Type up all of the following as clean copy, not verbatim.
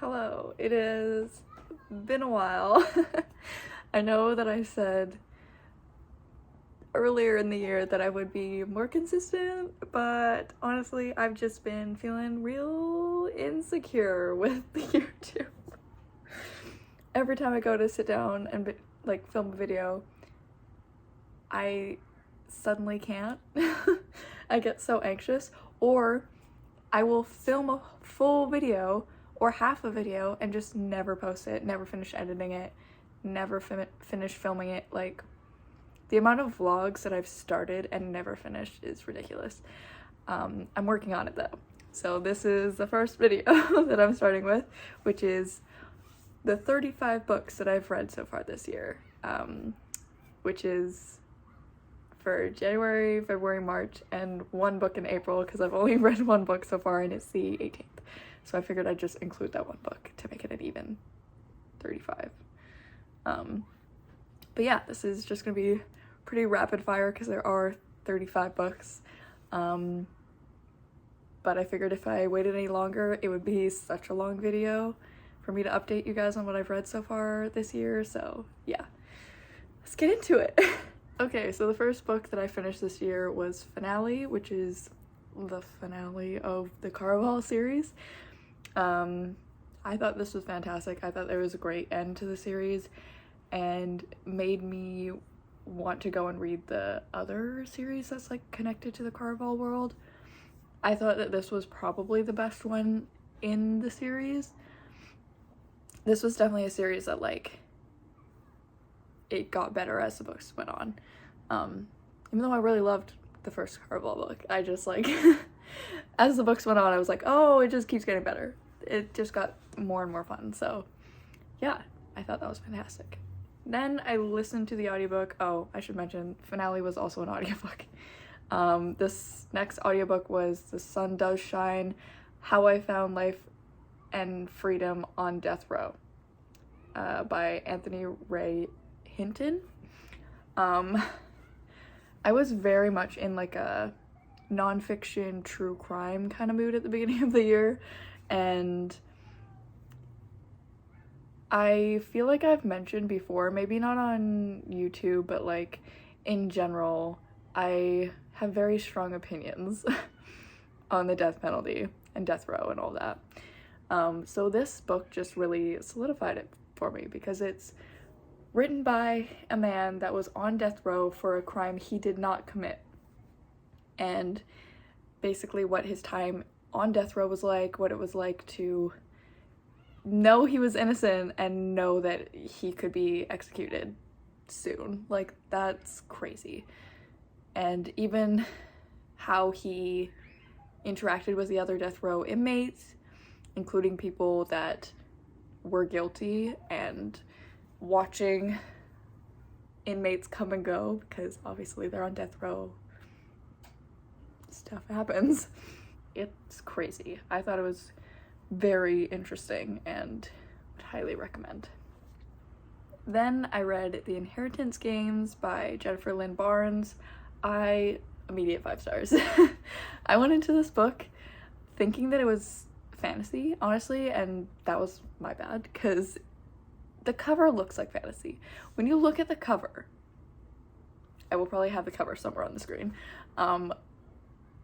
Hello, it has been a while. I know that I said earlier in the year that I would be more consistent, but honestly, I've just been feeling real insecure with the YouTube. Every time I go to sit down and film a video, I suddenly can't. I get so anxious, or I will film a full video or half a video and just never post it, never finish editing it, never finish filming it. Like, the amount of vlogs that I've started and never finished is ridiculous. I'm working on it though. So this is the first video that I'm starting with, which is the 35 books that I've read so far this year, which is for January, February, March, and one book in April, because I've only read one book so far and it's the 18th. So I figured I'd just include that one book to make it an even 35. But yeah, this is just gonna be pretty rapid fire because there are 35 books. But I figured if I waited any longer, it would be such a long video for me to update you guys on what I've read so far this year. So yeah, let's get into it. Okay, so the first book that I finished this year was Finale, which is the finale of the Caraval series. I thought this was fantastic. I thought there was a great end to the series and made me want to go and read the other series that's like connected to the Caraval world. I thought that this was probably the best one in the series. This was definitely a series that it got better as the books went on. Even though I really loved the first Caraval book, I just as the books went on, I was like, oh, it just keeps getting better. It just got more and more fun. So yeah, I thought that was fantastic. Then I listened to the audiobook. Oh, I should mention Finale was also an audiobook. This next audiobook was The Sun Does Shine: How I Found Life and Freedom on Death Row, by Anthony Ray Hinton. I was very much in a nonfiction true crime kind of mood at the beginning of the year, and I feel like I've mentioned before, maybe not on YouTube, but in general, I have very strong opinions on the death penalty and death row and all that. So this book just really solidified it for me because it's written by a man that was on death row for a crime he did not commit. And basically what his time on death row was like, what it was like to know he was innocent and know that he could be executed soon. That's crazy. And even how he interacted with the other death row inmates, including people that were guilty, and watching inmates come and go, because obviously they're on death row. Stuff happens. It's crazy. I thought it was very interesting and would highly recommend. Then I read The Inheritance Games by Jennifer Lynn Barnes. Immediate 5 stars. I went into this book thinking that it was fantasy, honestly, and that was my bad because the cover looks like fantasy. When you look at the cover, I will probably have the cover somewhere on the screen,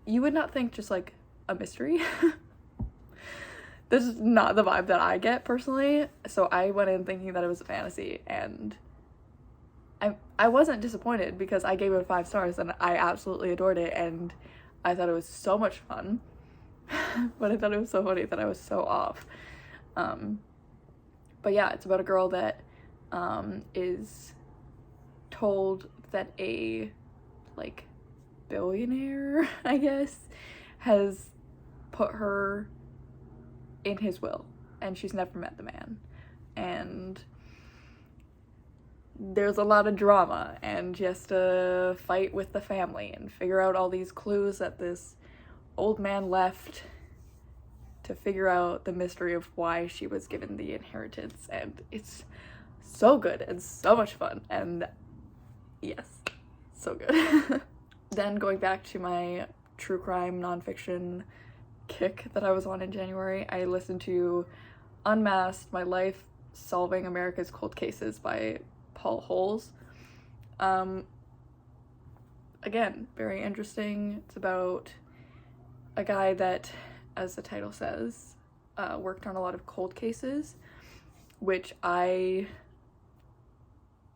you would not think just a mystery. This is not the vibe that I get personally, so I went in thinking that it was a fantasy, and I wasn't disappointed because I gave it 5 stars and I absolutely adored it, and I thought it was so much fun. But I thought it was so funny that I was so off. But yeah, it's about a girl that is told that a billionaire, I guess, has put her in his will, and she's never met the man, and there's a lot of drama, and she has to fight with the family and figure out all these clues that this old man left to figure out the mystery of why she was given the inheritance. And it's so good and so much fun, and yes, so good. Then going back to my true crime nonfiction kick that I was on in January, I listened to Unmasked: My Life Solving America's Cold Cases by Paul Holes. Again, very interesting. It's about a guy that, as the title says, worked on a lot of cold cases, which I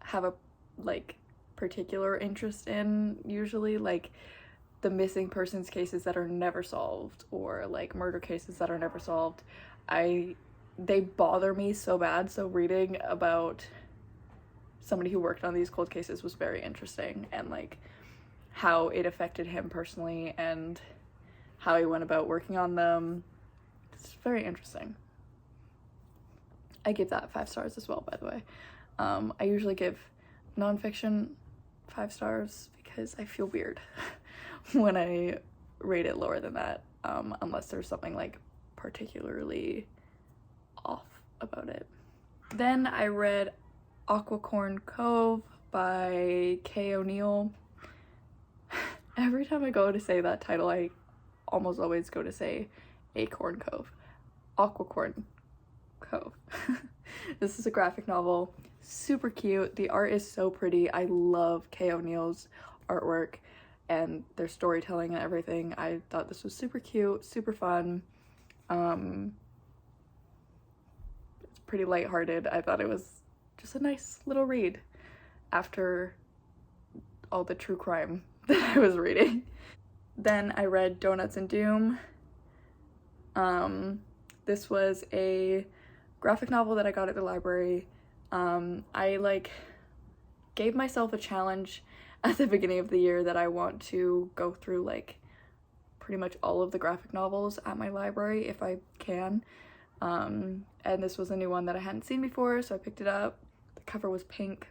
have a particular interest in usually, like the missing persons cases that are never solved, or like murder cases that are never solved. They bother me so bad, so reading about somebody who worked on these cold cases was very interesting, and like how it affected him personally and how he went about working on them. It's very interesting. I give that 5 stars as well, by the way. I usually give nonfiction 5 stars because I feel weird when I rate it lower than that, unless there's something like particularly off about it. Then I read Aquacorn Cove by Kay O'Neill. Every time I go to say that title, I almost always go to say Acorn Cove. Aquacorn Cove. This is a graphic novel. Super cute. The art is so pretty. I love Kay O'Neill's artwork and their storytelling and everything. I thought this was super cute, super fun. It's pretty lighthearted. I thought it was just a nice little read after all the true crime that I was reading. Then I read Donuts and Doom. This was a graphic novel that I got at the library. I gave myself a challenge at the beginning of the year that I want to go through pretty much all of the graphic novels at my library if I can. And this was a new one that I hadn't seen before, so I picked it up. The cover was pink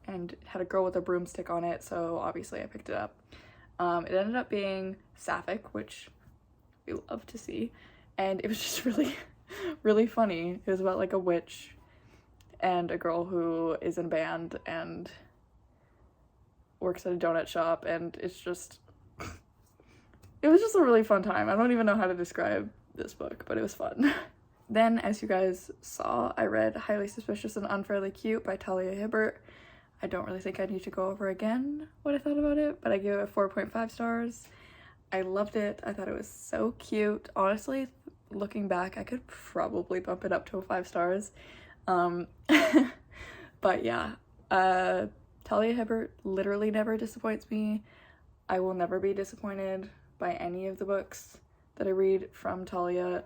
and it had a girl with a broomstick on it, so obviously I picked it up. It ended up being sapphic, which we love to see, and it was just really, really funny. It was about a witch and a girl who is in a band and works at a donut shop, and it was just a really fun time. I don't even know how to describe this book, but it was fun. Then, as you guys saw, I read Highly Suspicious and Unfairly Cute by Talia Hibbert. I don't really think I need to go over again what I thought about it, but I gave it 4.5 stars. I loved it. I thought it was so cute. Honestly, looking back, I could probably bump it up to 5 stars. But yeah, Talia Hibbert literally never disappoints me. I will never be disappointed by any of the books that I read from Talia.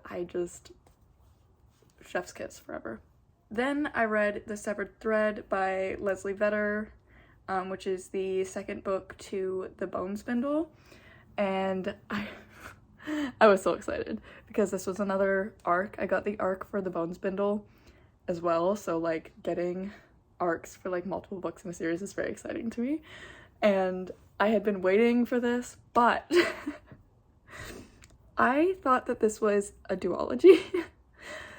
Chef's kiss forever. Then I read The Severed Thread by Leslie Vedder, which is the second book to the Bone Spindle, and I was so excited because this was another arc. I got the arc for the Bone Spindle as well, so getting arcs for multiple books in a series is very exciting to me, and I had been waiting for this, but I thought that this was a duology.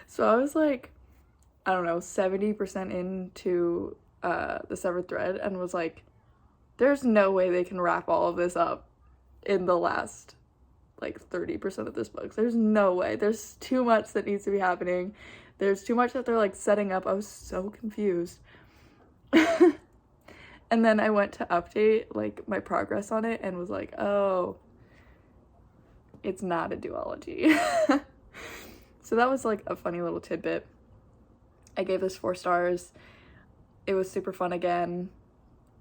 So I was I don't know, 70% into The Severed Thread, and was there's no way they can wrap all of this up in the last 30% of this book. There's no way. There's too much that needs to be happening. There's too much that they're setting up. I was so confused. And then I went to update my progress on it and was oh, it's not a duology. So that was a funny little tidbit. I gave this 4 stars. It was super fun again.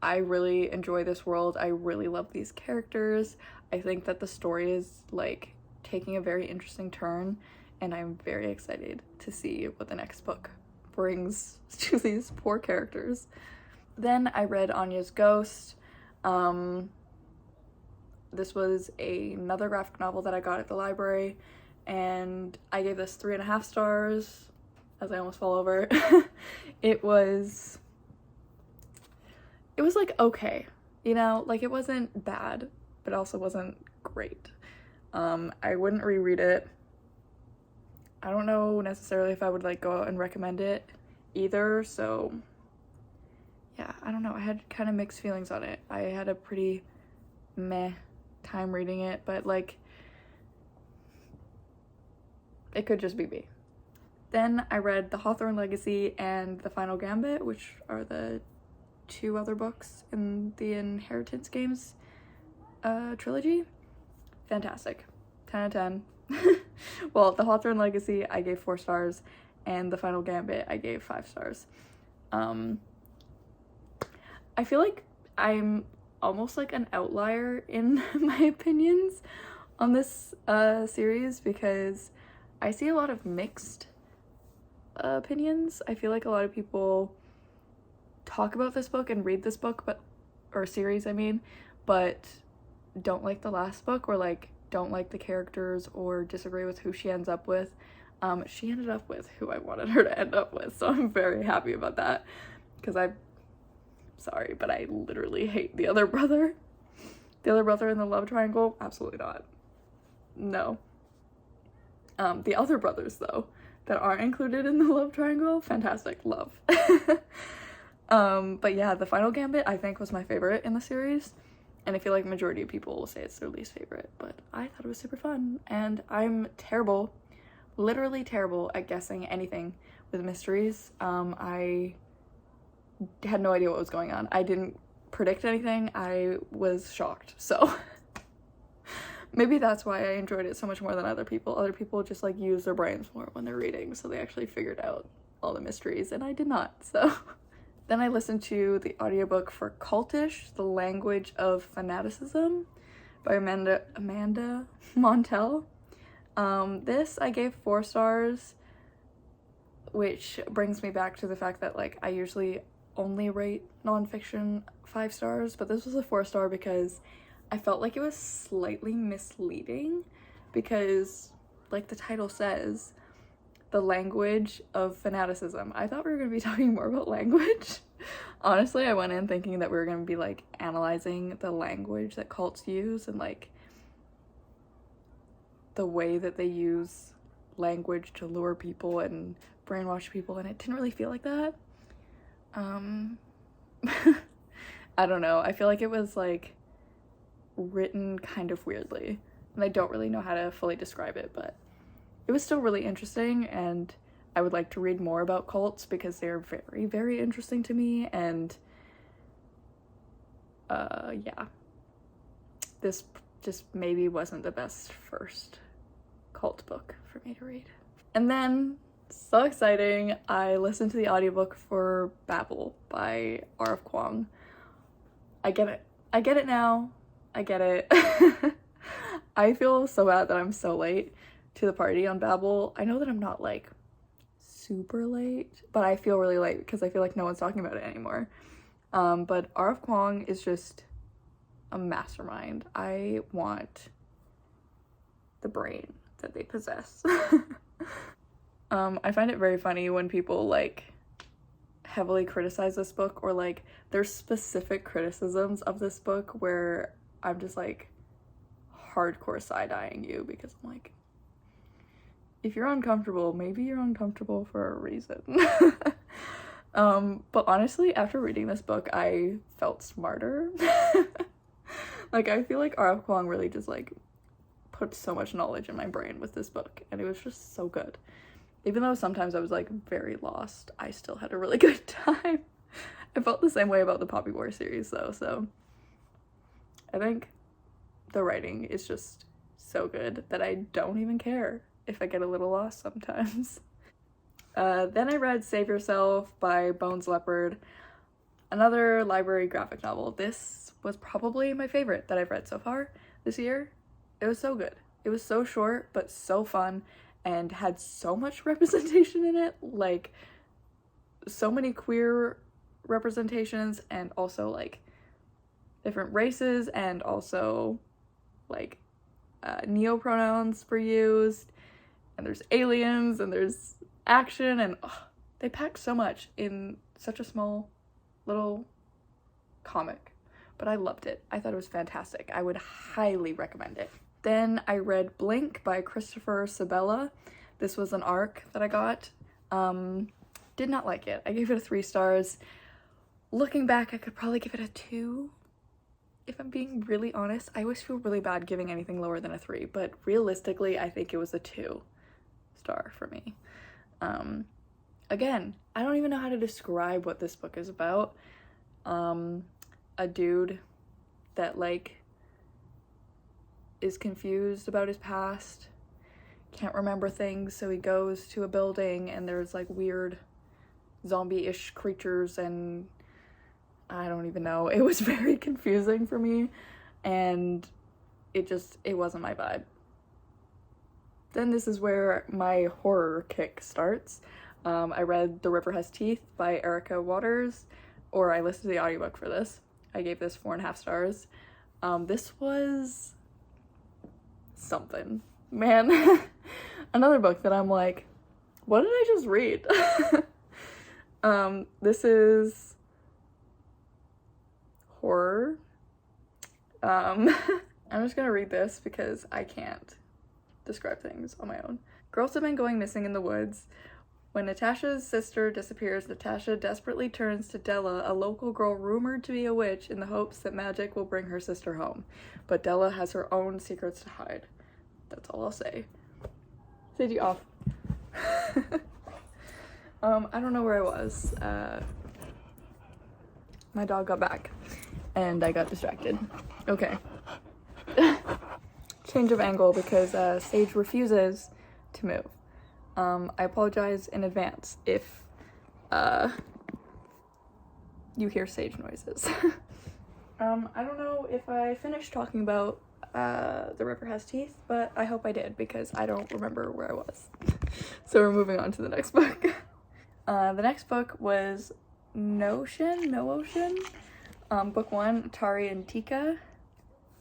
I really enjoy this world. I really love these characters. I think that the story is taking a very interesting turn, and I'm very excited to see what the next book brings to these poor characters. Then I read Anya's Ghost. This was another graphic novel that I got at the library, and I gave this 3.5 stars, as I almost fell over. It was okay, it wasn't bad, but also wasn't great. I wouldn't reread it. I don't know necessarily if I would go out and recommend it either, so yeah, I don't know. I had kind of mixed feelings on it. I had a pretty meh time reading it, but it could just be me. Then I read The Hawthorne Legacy and The Final Gambit, which are the 2 other books in the Inheritance Games trilogy. Fantastic. 10 out of 10. Well, The Hawthorne Legacy I gave 4 stars, and The Final Gambit I gave 5 stars. I feel like I'm almost like an outlier in my opinions on this series, because I see a lot of mixed opinions. I feel like a lot of people talk about this book and read this book, or series I mean, but don't like the last book, or like don't like the characters, or disagree with who she ends up with. She ended up with who I wanted her to end up with, so I'm very happy about that, because sorry, but I literally hate the other brother. The other brother in the love triangle? Absolutely not. No. The other brothers, though, that aren't included in the love triangle, fantastic. Love. But yeah, The Final Gambit, I think, was my favorite in the series. And I feel like majority of people will say it's their least favorite. But I thought it was super fun. And I'm terrible, literally terrible at guessing anything with mysteries. I had no idea what was going on. I didn't predict anything. I was shocked. So maybe that's why I enjoyed it so much more than other people. Other people just like use their brains more when they're reading, so they actually figured out all the mysteries, and I did not. So then I listened to the audiobook for Cultish, The Language of Fanaticism by Amanda Montell. This I gave 4 stars, which brings me back to the fact that like I usually only rate nonfiction 5 stars, but this was a 4-star because I felt like it was slightly misleading, because like the title says, the language of fanaticism. I thought we were going to be talking more about language. Honestly, I went in thinking that we were going to be like analyzing the language that cults use and like the way that they use language to lure people and brainwash people, and it didn't really feel like that. I don't know. I feel like it was like written kind of weirdly, and I don't really know how to fully describe it, but it was still really interesting, and I would like to read more about cults because they're very, very interesting to me. And yeah, this just maybe wasn't the best first cult book for me to read. And then, so exciting, I listened to the audiobook for Babel by R.F. Kuang. I get it now. I get it. I feel so bad that I'm so late to the party on Babel. I know that I'm not like super late, but I feel really late because I feel like no one's talking about it anymore. But R.F. Kuang is just a mastermind. I want the brain that they possess. I find it very funny when people like heavily criticize this book, or like there's specific criticisms of this book where I'm just like hardcore side-eyeing you, because I'm like, if you're uncomfortable, maybe you're uncomfortable for a reason. But honestly, after reading this book, I felt smarter. Like, I feel like R.F. Kuang really just like put so much knowledge in my brain with this book, and it was just so good. Even though sometimes I was like very lost, I still had a really good time. I felt the same way about the Poppy War series though, so I think the writing is just so good that I don't even care if I get a little lost sometimes. Then I read Save Yourself by Bones Leopard, another library graphic novel. This was probably my favorite that I've read so far this year. It was so good. It was so short, but so fun, and had so much representation in it. Like, so many queer representations, and also like different races, and also like neo-pronouns were used, and there's aliens, and there's action, and they packed so much in such a small little comic. But I loved it. I thought it was fantastic. I would highly recommend it. Then I read Blink by Christopher Sabella. This was an ARC that I got. Did not like it. I gave it a 3 stars. Looking back, I could probably give it a 2. If I'm being really honest, I always feel really bad giving anything lower than a 3, but realistically, I think it was a 2 star for me. Again, I don't even know how to describe what this book is about. A dude that like is confused about his past, can't remember things, so he goes to a building and there's like weird zombie-ish creatures, and I don't even know. It was very confusing for me, and it wasn't my vibe. Then this is where my horror kick starts. I read The River Has Teeth by Erica Waters, or I listened to the audiobook for this. I gave this 4.5 stars. This was something. Man, another book that I'm like, what did I just read? This is horror. I'm just gonna read this because I can't describe things on my own. Girls have been going missing in the woods. When Natasha's sister disappears, Natasha desperately turns to Della, a local girl rumored to be a witch, in the hopes that magic will bring her sister home. But Della has her own secrets to hide. That's all I'll say. Sadie off. I don't know where I was. My dog got back and I got distracted. Okay. Change of angle because Sage refuses to move. I apologize in advance if you hear Sage noises. I don't know if I finished talking about The River Has Teeth, but I hope I did because I don't remember where I was. So we're moving on to the next book. The next book was No Ocean, book 1, Atari and Tika.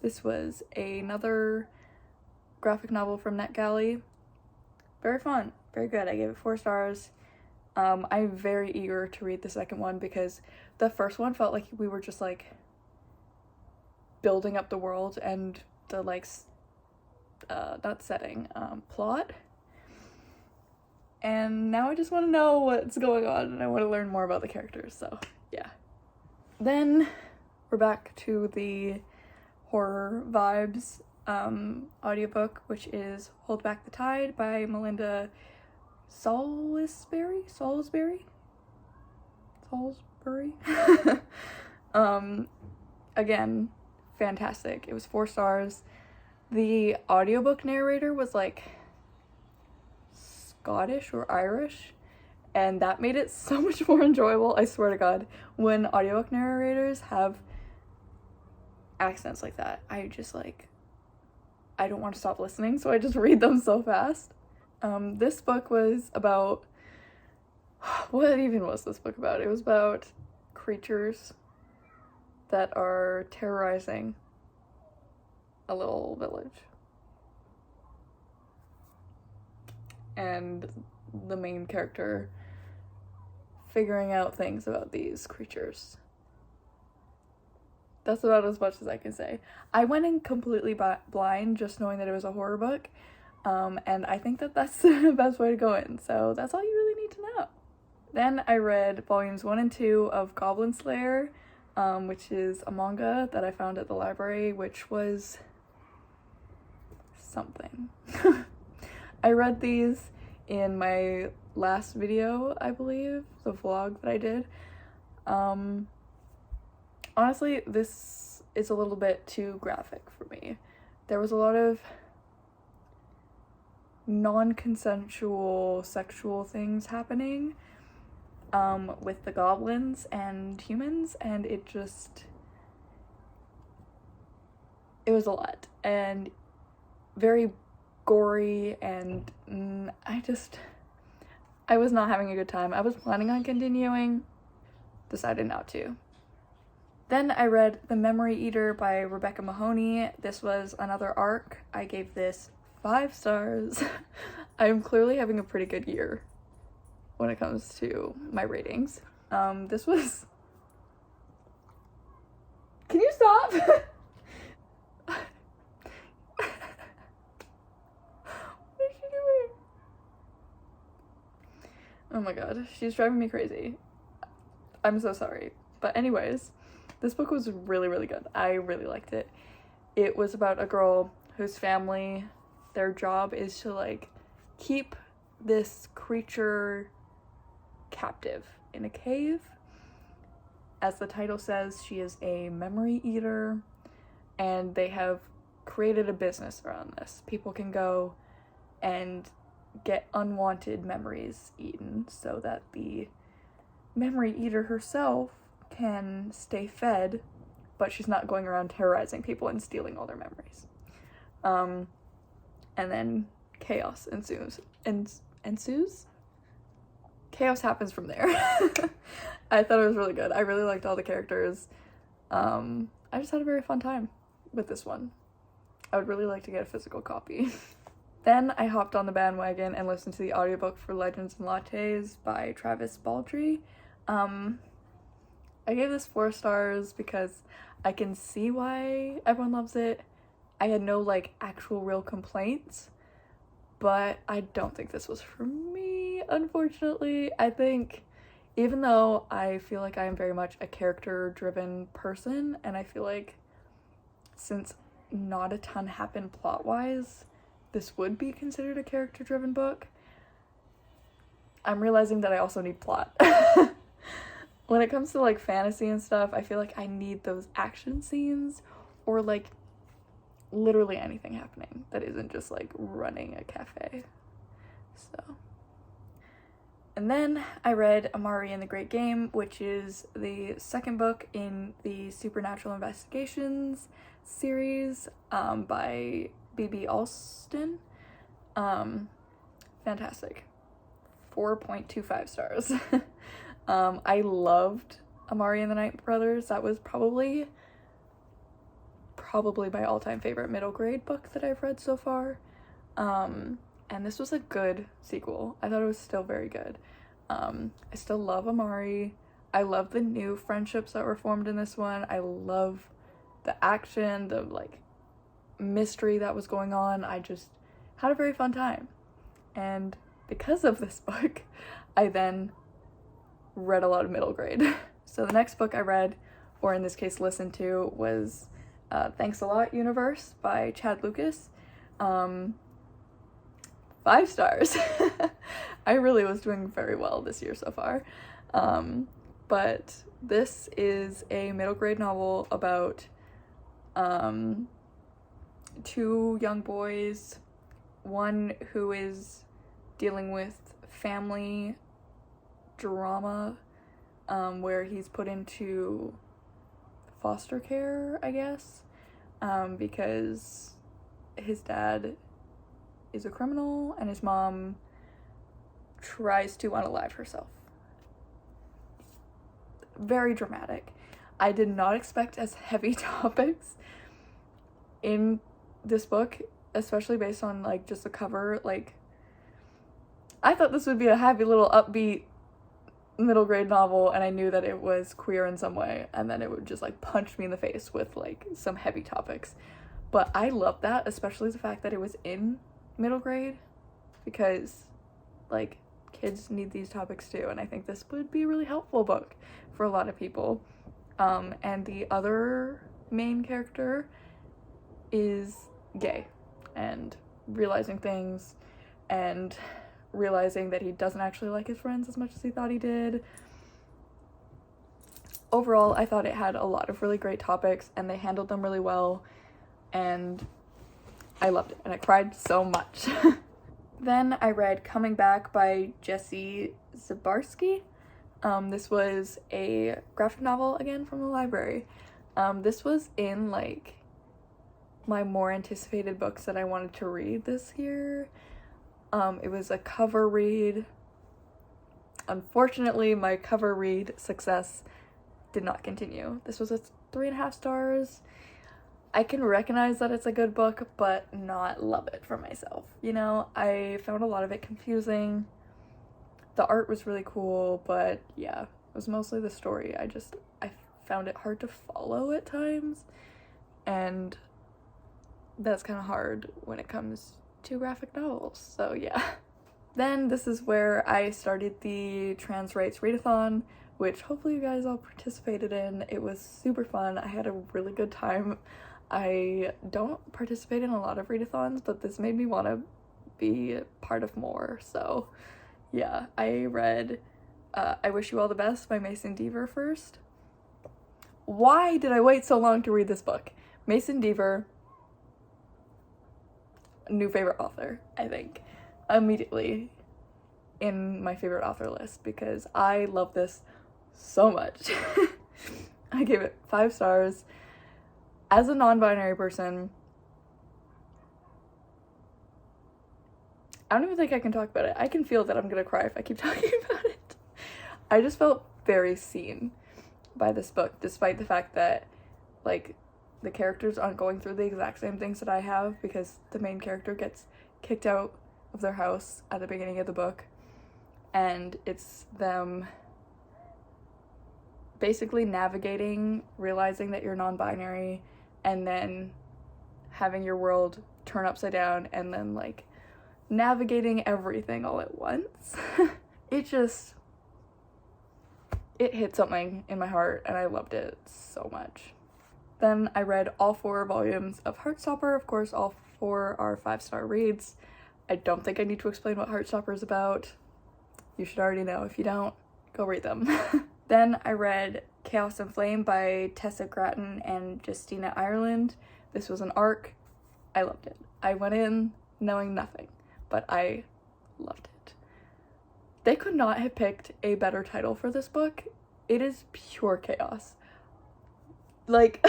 This was another graphic novel from NetGalley. Very fun, very good. I gave it 4 stars. I'm very eager to read the second one because the first one felt like we were just like building up the world and the like not setting, plot. And now I just want to know what's going on and I want to learn more about the characters, so yeah. Then we're back to the horror vibes audiobook, which is Hold Back the Tide by Melinda Salisbury. Again, fantastic. It was 4 stars. The audiobook narrator was like Scottish or Irish, and that made it so much more enjoyable. I swear to God, when audiobook narrators have accents like that, I just like, I don't want to stop listening, so I just read them so fast. This book was about, what even was this book about? It was about creatures that are terrorizing a little village. And the main character figuring out things about these creatures. That's about as much as I can say. I went in completely blind, just knowing that it was a horror book, and I think that that's the best way to go in, so that's all you really need to know. Then I read volumes 1 and 2 of Goblin Slayer, which is a manga that I found at the library, which was something. I read these in my last video, I believe, the vlog that I did. Honestly, this is a little bit too graphic for me. There was a lot of non-consensual sexual things happening with the goblins and humans, and it was a lot and very gory, and I was not having a good time. I was planning on continuing, decided not to. Then I read The Memory Eater by Rebecca Mahoney. This was another arc. I gave this 5 stars. I'm clearly having a pretty good year when it comes to my ratings. This was... Can you stop? What is she doing? Oh my god, she's driving me crazy. I'm so sorry. But anyways, this book was really, really good. I really liked it. It was about a girl whose family, their job is to like keep this creature captive in a cave. As the title says, she is a memory eater, and they have created a business around this. People can go and get unwanted memories eaten so that the memory eater herself can stay fed, but she's not going around terrorizing people and stealing all their memories. And then chaos ensues. Chaos happens from there. I thought it was really good. I really liked all the characters. I just had a very fun time with this one. I would really like to get a physical copy. Then I hopped on the bandwagon and listened to the audiobook for Legends and Lattes by Travis Baldree. I gave this 4 stars because I can see why everyone loves it. I had no actual real complaints, but I don't think this was for me, unfortunately. I think even though I feel like I am very much a character-driven person, and I feel like since not a ton happened plot-wise, this would be considered a character-driven book, I'm realizing that I also need plot. When it comes to fantasy and stuff, I feel like I need those action scenes or literally anything happening that isn't just running a cafe. So, and then I read Amari and the Great Game, which is the second book in the Supernatural Investigations series by B.B. Alston. Fantastic. 4.25 stars. I loved Amari and the Night Brothers. That was probably my all-time favorite middle grade book that I've read so far. And this was a good sequel. I thought it was still very good. I still love Amari. I love the new friendships that were formed in this one. I love the action, the mystery that was going on. I just had a very fun time. And because of this book, I then read a lot of middle grade. So the next book I read, or in this case listened to, was Thanks a Lot Universe by Chad Lucas. 5 stars. I really was doing very well this year so far. But this is a middle grade novel about 2 young boys, one who is dealing with family drama, where he's put into foster care, I guess, because his dad is a criminal and his mom tries to unalive herself. Very dramatic. I did not expect as heavy topics in this book, especially based on just the cover. I thought this would be a happy little upbeat middle grade novel, and I knew that it was queer in some way, and then it would just punch me in the face with some heavy topics. But I love that, especially the fact that it was in middle grade, because kids need these topics too, and I think this would be a really helpful book for a lot of people. And the other main character is gay and realizing things and realizing that he doesn't actually like his friends as much as he thought he did. Overall, I thought it had a lot of really great topics, and they handled them really well, and I loved it, and I cried so much. Then I read Coming Back by Jesse Zabarsky. This was a graphic novel, again, from the library. This was in my more anticipated books that I wanted to read this year. It was a cover read. Unfortunately, my cover read success did not continue. This was a 3.5 stars. I can recognize that it's a good book, but not love it for myself. I found a lot of it confusing. The art was really cool, but yeah, it was mostly the story. I found it hard to follow at times, and that's kind of hard when it comes to graphic novels, so yeah. Then this is where I started the Trans Rights Readathon, which hopefully you guys all participated in. It was super fun. I had a really good time. I don't participate in a lot of readathons, but this made me want to be part of more. So yeah, I read I Wish You All the Best by Mason Deaver first. Why did I wait so long to read this book? Mason Deaver, new favorite author, I think. Immediately in my favorite author list because I love this so much. I gave it 5 stars. As a non-binary person, I don't even think I can talk about it. I can feel that I'm gonna cry if I keep talking about it. I just felt very seen by this book, despite the fact that, like, the characters aren't going through the exact same things that I have, because the main character gets kicked out of their house at the beginning of the book, and it's them basically navigating, realizing that you're non-binary, and then having your world turn upside down, and then, like, navigating everything all at once. It hit something in my heart, and I loved it so much. Then I read all 4 volumes of Heartstopper. Of course, all 4 are 5-star reads. I don't think I need to explain what Heartstopper is about. You should already know. If you don't, go read them. Then I read Chaos and Flame by Tessa Gratton and Justina Ireland. This was an arc. I loved it. I went in knowing nothing, but I loved it. They could not have picked a better title for this book. It is pure chaos. Like,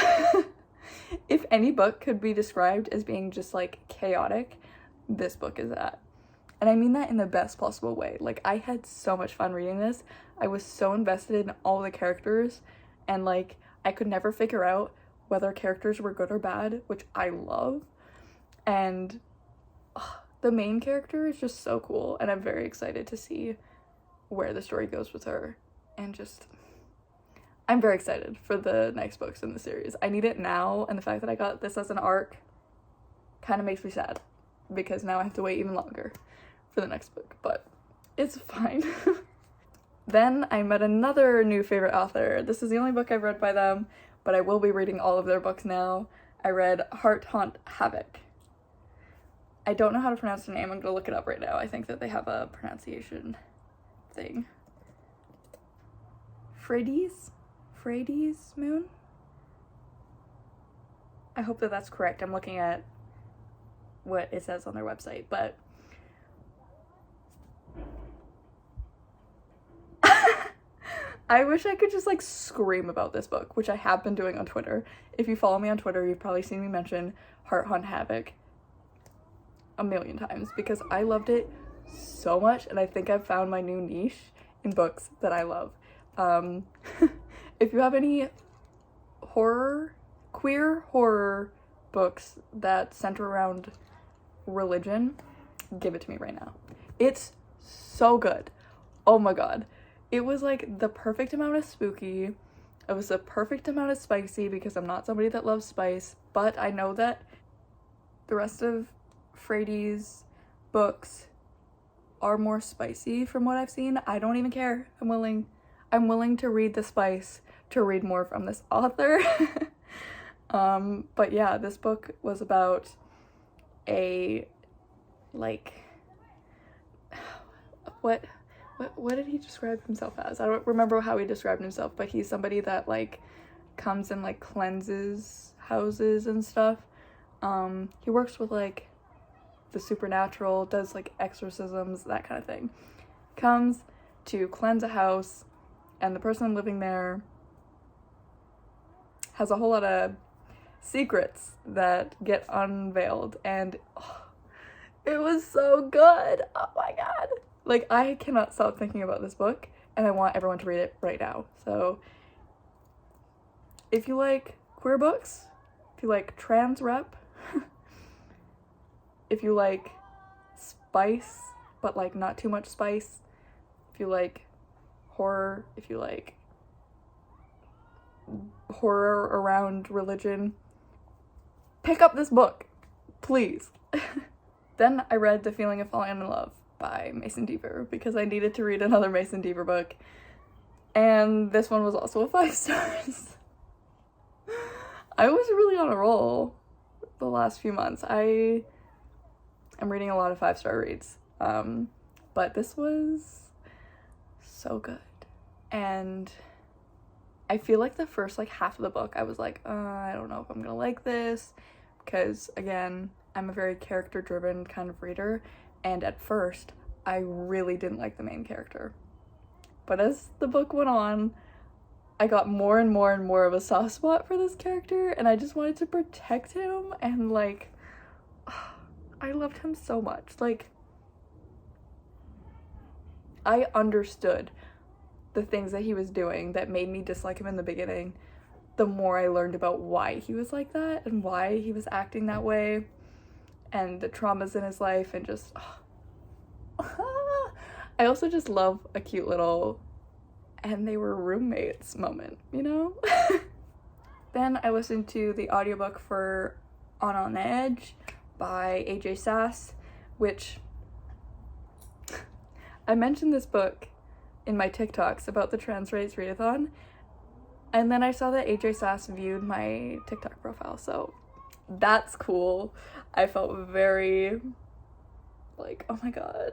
if any book could be described as being just, like, chaotic, this book is that. And I mean that in the best possible way. Like, I had so much fun reading this. I was so invested in all the characters, and, like, I could never figure out whether characters were good or bad, which I love. And the main character is just so cool, and I'm very excited to see where the story goes with her. And just, I'm very excited for the next books in the series. I need it now, and the fact that I got this as an arc kind of makes me sad, because now I have to wait even longer for the next book, but it's fine. Then I met another new favorite author. This is the only book I've read by them, but I will be reading all of their books now. I read Heart Haunt Havoc. I don't know how to pronounce the name. I'm gonna look it up right now. I think that they have a pronunciation thing. Freddy's Moon? I hope that that's correct. I'm looking at what it says on their website, but I wish I could just, like, scream about this book, which I have been doing on Twitter. If you follow me on Twitter, you've probably seen me mention Heart Haunt Havoc a million times, because I loved it so much, and I think I've found my new niche in books that I love. If you have any queer horror books that center around religion, give it to me right now. It's so good. Oh my god. It was, like, the perfect amount of spooky. It was the perfect amount of spicy, because I'm not somebody that loves spice, but I know that the rest of Freddy's books are more spicy from what I've seen. I don't even care. I'm willing to read the spice to read more from this author. But yeah, this book was about a, like, what did he describe himself as? I don't remember how he described himself, but he's somebody that, like, comes and, like, cleanses houses and stuff. He works with, like, the supernatural, does, like, exorcisms, that kind of thing. Comes to cleanse a house, and the person living there has a whole lot of secrets that get unveiled, and it was so good. Oh my god. Like, I cannot stop thinking about this book, and I want everyone to read it right now. So, if you like queer books, if you like trans rep, if you like spice, but, like, not too much spice, if you like horror, if you like horror around religion, pick up this book, please. Then I read The Feeling of Falling in Love by Mason Deaver, because I needed to read another Mason Deaver book, and this one was also a 5 stars. I was really on a roll the last few months. I I'm reading a lot of 5-star reads. But this was so good. And I feel like the first like half of the book I was like, I don't know if I'm gonna like this, because again, I'm a very character driven kind of reader, and at first I really didn't like the main character. But as the book went on, I got more and more and more of a soft spot for this character, and I just wanted to protect him, and like I loved him so much. Like, I understood the things that he was doing that made me dislike him in the beginning. The more I learned about why he was like that and why he was acting that way and the traumas in his life, and just I also just love a cute little and they were roommates moment, you know? Then I listened to the audiobook for On Edge by AJ Sass, which I mentioned this book in my TikToks about the Trans Rights Readathon, and then I saw that AJ Sass viewed my TikTok profile, so that's cool. I felt very like, oh my god.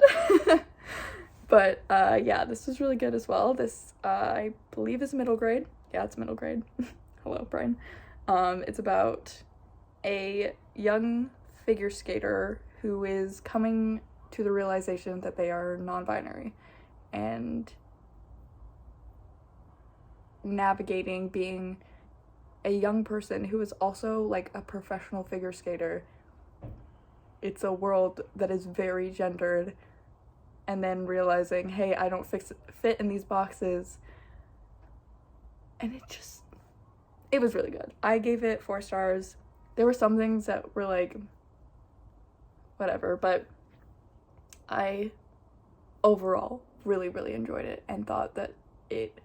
But yeah, this was really good as well. This I believe is middle grade. Yeah, it's middle grade. Hello, Brian. It's about a young figure skater who is coming to the realization that they are non-binary and navigating being a young person who is also like a professional figure skater. It's a world that is very gendered, and then realizing, hey, I don't fit in these boxes. And it was really good. I gave it 4 stars. There were some things that were like whatever, but I overall really, really enjoyed it and thought that it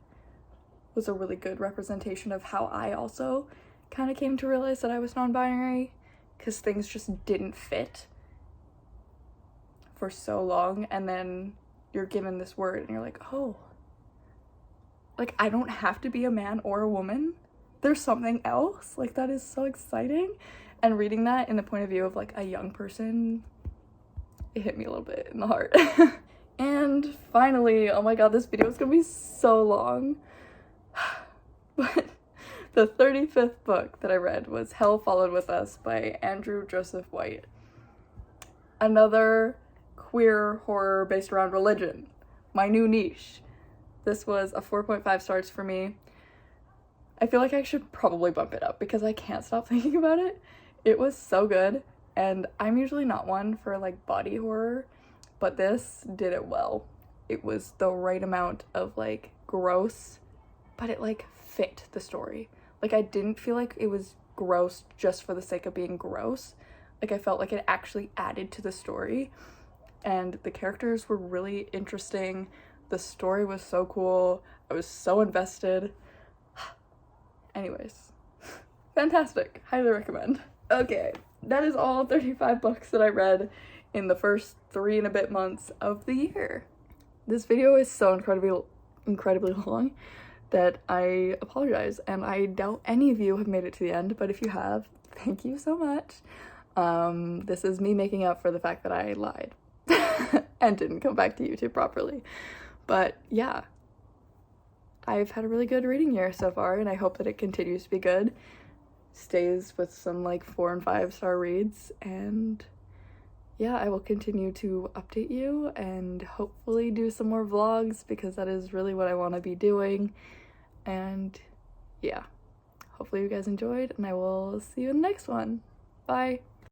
was a really good representation of how I also kind of came to realize that I was non-binary, because things just didn't fit for so long, and then you're given this word and you're like, oh, like I don't have to be a man or a woman. There's something else. Like, that is so exciting. And reading that in the point of view of like a young person, it hit me a little bit in the heart. And finally, oh my god, this video is gonna be so long. But the 35th book that I read was Hell Followed With Us by Andrew Joseph White. Another queer horror based around religion. My new niche. This was a 4.5 stars for me. I feel like I should probably bump it up because I can't stop thinking about it. It was so good, and I'm usually not one for like body horror, but this did it well. It was the right amount of like gross, but it like fit the story. Like, I didn't feel like it was gross just for the sake of being gross. Like, I felt like it actually added to the story, and the characters were really interesting. The story was so cool. I was so invested. Anyways, fantastic. Highly recommend. Okay, that is all 35 books that I read in the first 3 and a bit months of the year. This video is so incredibly long that I apologize, and I doubt any of you have made it to the end, but if you have, thank you so much. This is me making up for the fact that I lied and didn't come back to YouTube properly. But yeah, I've had a really good reading year so far, and I hope that it continues to be good. Stays with some like 4 and 5 star reads, and yeah, I will continue to update you and hopefully do some more vlogs, because that is really what I want to be doing. And yeah, hopefully you guys enjoyed, and I will see you in the next one. Bye.